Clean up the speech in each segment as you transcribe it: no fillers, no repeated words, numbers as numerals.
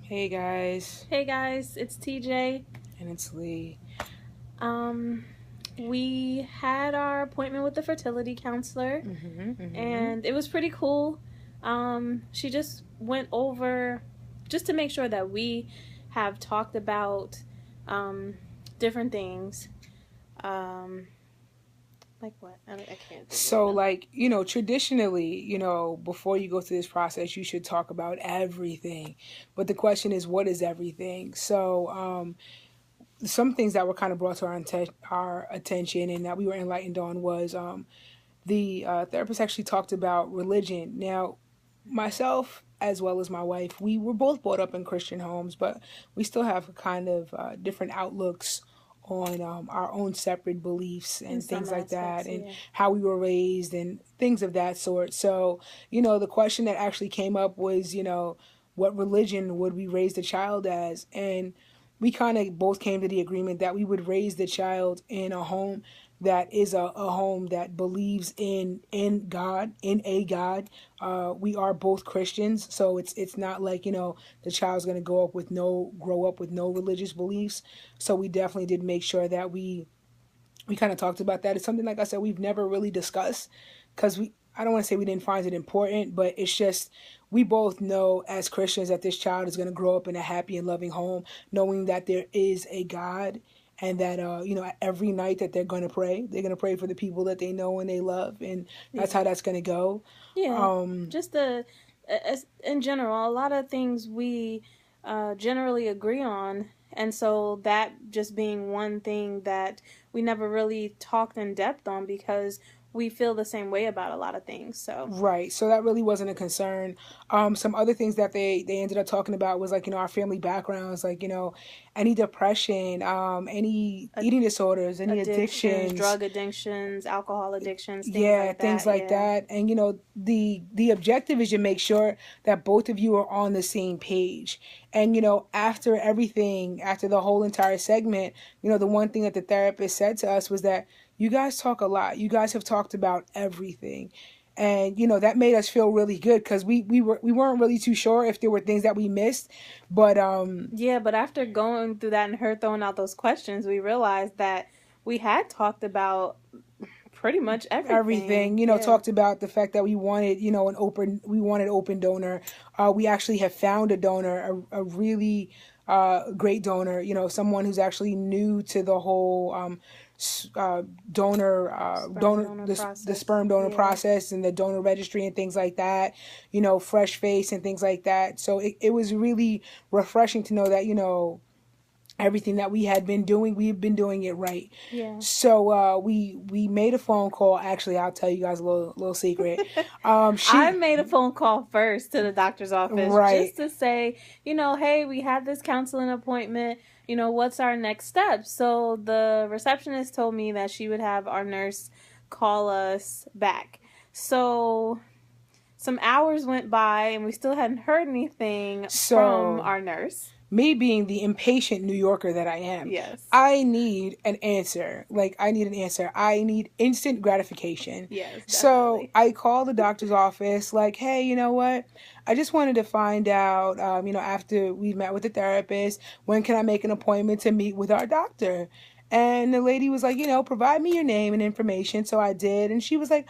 Hey guys, Hey guys, it's TJ. and it's Lee. We had our appointment with the fertility counselor, and it was pretty cool. She just went over just to make sure that we have talked about different things. Like what? I can't think So, of it. traditionally, before you go through this process, you should talk about everything. But the question is, what is everything? So, some things that were kind of brought to our attention and that we were enlightened on was the therapist actually talked about religion. Now, myself as well as my wife, we were both brought up in Christian homes, but we still have kind of different outlooks on our own separate beliefs In and some things like that, aspects, and yeah. how we were raised and things of that sort. So, the question that actually came up was, what religion would we raise the child as? And we kind of both came to the agreement that we would raise the child in a home that is a home that believes in God, in a God. We are both Christians, so it's not like the child's gonna grow up with no religious beliefs. So we definitely did make sure that we kind of talked about that. It's something, like I said, we've never really discussed because I don't want to say we didn't find it important, but it's just we both know as Christians that this child is going to grow up in a happy and loving home, knowing that there is a God, and that every night that they're going to pray for the people that they know and they love, and that's how that's going to go. Yeah, just in general, a lot of things we generally agree on, and so that just being one thing that we never really talked in depth on because we feel the same way about a lot of things. So Right. So that really wasn't a concern. Some other things that they ended up talking about was, like, our family backgrounds, like, any depression, any eating disorders, any addictions, addictions. drug addictions, alcohol addictions, things Yeah, like things that. like Yeah. that. And the objective is to make sure that both of you are on the same page. And after the whole entire segment, the one thing that the therapist said to us was that you guys talk a lot. You guys have talked about everything. And that made us feel really good because we weren't really too sure if there were things that we missed, but Yeah, but after going through that and her throwing out those questions, we realized that we had talked about pretty much everything. everything, Yeah. talked about the fact that we wanted, we wanted open donor. We actually have found a donor, a really great donor, someone who's actually new to the whole donor Sperm donor the process. sperm donor Yeah. process and the donor registry and things like that, fresh face and things like that. So it was really refreshing to know that everything that we've been doing it right. Yeah. So we made a phone call. Actually, I'll tell you guys a little secret. I She made a phone call first to the doctor's office Right. just to say, hey, we had this counseling appointment. What's our next step? So the receptionist told me that she would have our nurse call us back. So some hours went by and we still hadn't heard anything from So our nurse. me being the impatient New Yorker that I am, Yes. I need an answer. Like, I need an answer. I need instant gratification. Yes, So definitely. I called the doctor's office, like, hey, you know what? I just wanted to find out, after we met with the therapist, when can I make an appointment to meet with our doctor? And the lady was like, provide me your name and information. So I did. And she was like,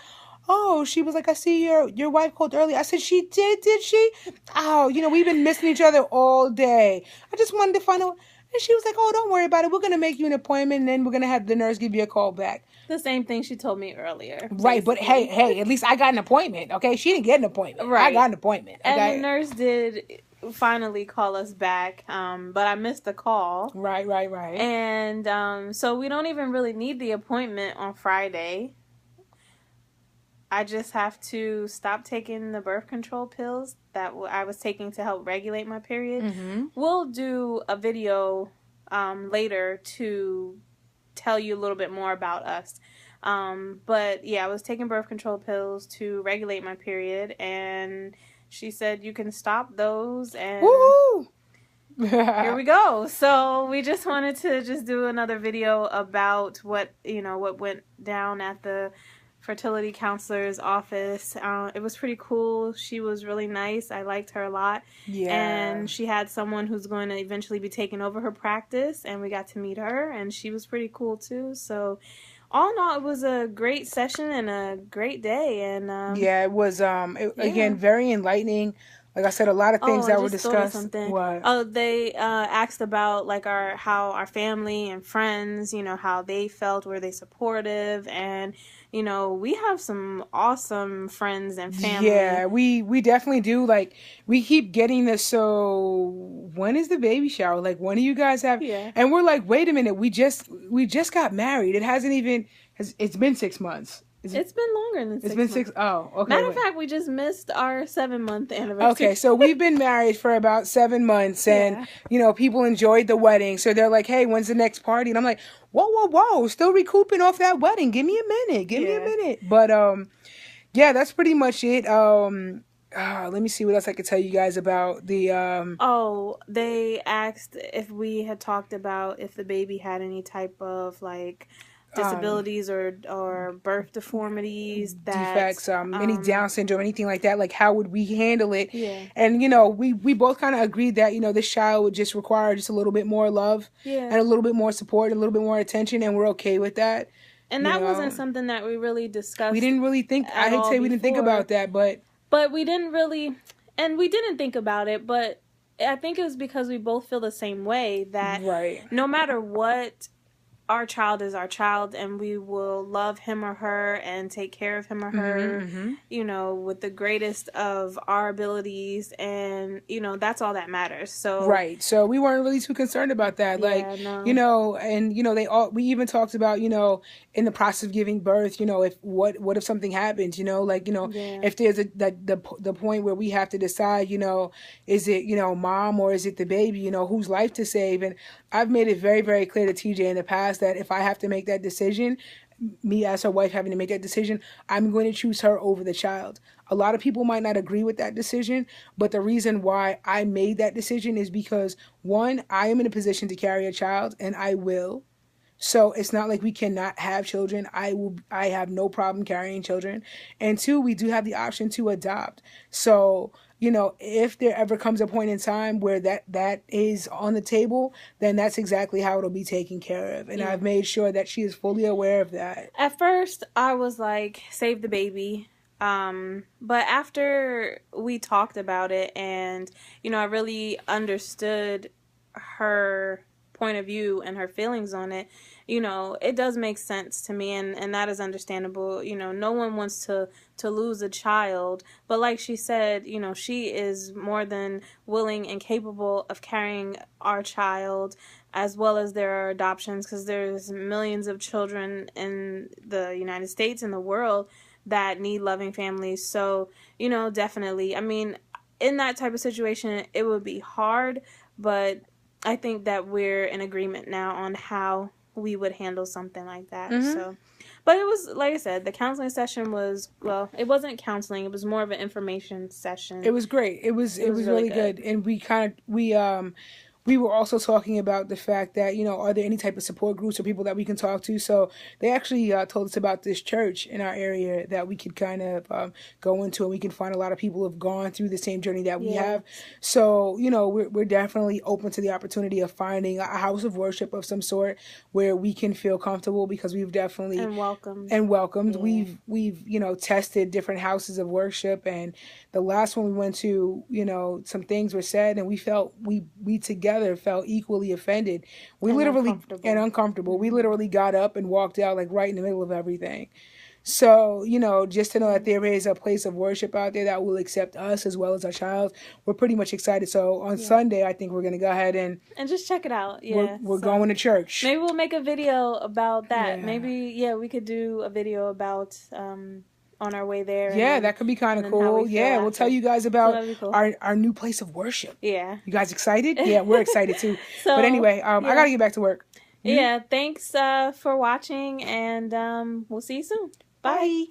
oh, she was like, I see your wife called early. I said, she did she? Oh, we've been missing each other all day. I just wanted to find out. And she was like, oh, don't worry about it. We're going to make you an appointment, and then we're going to have the nurse give you a call back. The same thing she told me earlier. Right, basically. but hey, at least I got an appointment, okay? She didn't get an appointment. Right. I got an appointment, okay? And the nurse did finally call us back, but I missed the call. Right. And so we don't even really need the appointment on Friday. I just have to stop taking the birth control pills that I was taking to help regulate my period. Mm-hmm. We'll do a video later to tell you a little bit more about us. But yeah, I was taking birth control pills to regulate my period, and she said you can stop those, and Woo! here we go. So we just wanted to just do another video about what went down at the fertility counselor's office. It was pretty cool. She was really nice. I liked her a lot. Yeah. And she had someone who's going to eventually be taking over her practice, and we got to meet her, and she was pretty cool too. So all in all, it was a great session and a great day. And yeah, it was again very enlightening. Like I said, a lot of things that were discussed. Something. What? Oh, they asked about like how our family and friends, how they felt, were they supportive, and we have some awesome friends and family. Yeah, we definitely do. Like, we keep getting this. So when is the baby shower? Like, when do you guys have? Yeah. And we're like, wait a minute, we just got married. It hasn't even. It's been 6 months. It's been longer than 6 months. It's been 6. Oh, okay. Matter of fact, we just missed our 7-month anniversary. Okay, so we've been married for about 7 months, and people enjoyed the wedding. So they're like, "Hey, when's the next party?" And I'm like, "Whoa! Still recouping off that wedding. Give me a minute." But yeah, that's pretty much it. Let me see what else I could tell you guys about the. They asked if we had talked about if the baby had any type of like disabilities or birth deformities, defects, any Down syndrome, anything like that. Like, how would we handle it? Yeah. And we both kind of agreed that this child would just require just a little bit more love, and a little bit more support, and a little bit more attention, and we're okay with that. And that wasn't something that we really discussed. We didn't really think. I hate to say we didn't think about that, but we didn't really, and we didn't think about it, but I think it was because we both feel the same way, that no matter what, our child is our child, and we will love him or her and take care of him or her, with the greatest of our abilities, and that's all that matters. So so we weren't really too concerned about that. We even talked about in the process of giving birth, if what if something happens, if there's the point where we have to decide, is it mom or is it the baby, whose life to save. And I've made it very, very clear to TJ in the past that if I have to make that decision, me as her wife having to make that decision, I'm going to choose her over the child. A lot of people might not agree with that decision, but the reason why I made that decision is because, one, I am in a position to carry a child, and I will. So it's not like we cannot have children. I have no problem carrying children. And two, we do have the option to adopt. So, if there ever comes a point in time where that is on the table, then that's exactly how it'll be taken care of. And I've made sure that she is fully aware of that. At first, I was like, save the baby. But after we talked about it and, I really understood her point of view and her feelings on it, it does make sense to me, and that is understandable. No one wants to lose a child, but like she said, she is more than willing and capable of carrying our child, as well as there are adoptions, because there's millions of children in the United States and the world that need loving families. So, definitely, I mean, in that type of situation, it would be hard, but I think that we're in agreement now on how we would handle something like that. So, but it was, like I said, the counseling session was, well, it wasn't counseling, it was more of an information session. It was great. It was really good. And we were also talking about the fact that, are there any type of support groups or people that we can talk to? So they actually told us about this church in our area that we could kind of go into, and we can find a lot of people who have gone through the same journey that we have. So, we're definitely open to the opportunity of finding a house of worship of some sort where we can feel comfortable, because we've definitely... And welcomed. Yeah. We've tested different houses of worship, and the last one we went to, some things were said, and we felt we together felt equally offended. We literally uncomfortable. We literally got up and walked out like right in the middle of everything. So, just to know that there is a place of worship out there that will accept us as well as our child, we're pretty much excited. So on Sunday, I think we're going to go ahead and just check it out. Yeah. We're going to church. Maybe we'll make a video about that. Yeah. Maybe, we could do a video about, on our way there. Yeah, that could be kind of cool. We'll tell you guys about our new place of worship. Yeah. You guys excited? Yeah, we're excited too. But anyway, I got to get back to work. Yeah, thanks for watching, and we'll see you soon. Bye.